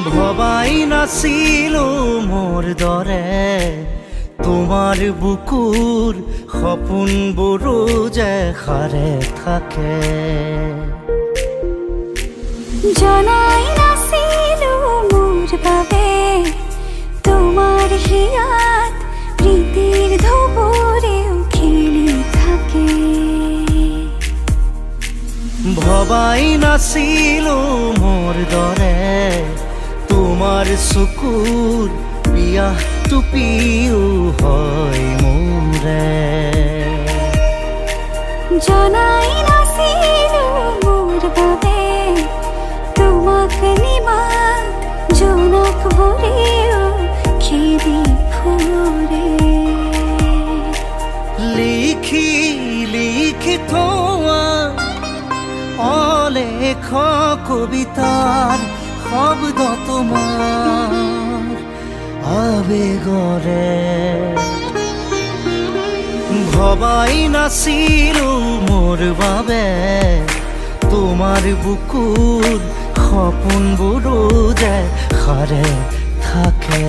ভবাই নাছিলো মোৰ দৰে তোমাৰ বুকুৰ সপোনবোৰো যে সাৰে থাকে। জনাই নাছিলো মোৰ বাবে তোমাৰ হিয়াত প্ৰীতিৰ ধুবুৰেও খেলি থাকে। ভবাই নাছিলো মোৰ দৰে তোমাৰ চকুৰ পিয়াহ টুপিও হয় মোৰে। জনাই নাছিলো মোৰ বাবে তোমাক নিমাত জোনাক ভৰেও খেদি ফুৰে। লিখি লিখি থোৱা অলেখ কবিতাৰ শব্দ তোমাৰ আবেগৰে। ভবাই নাছিলো মোৰ বাবে তোমাৰ বুকুৰ সপোনবোৰো যে সাৰে থাকে।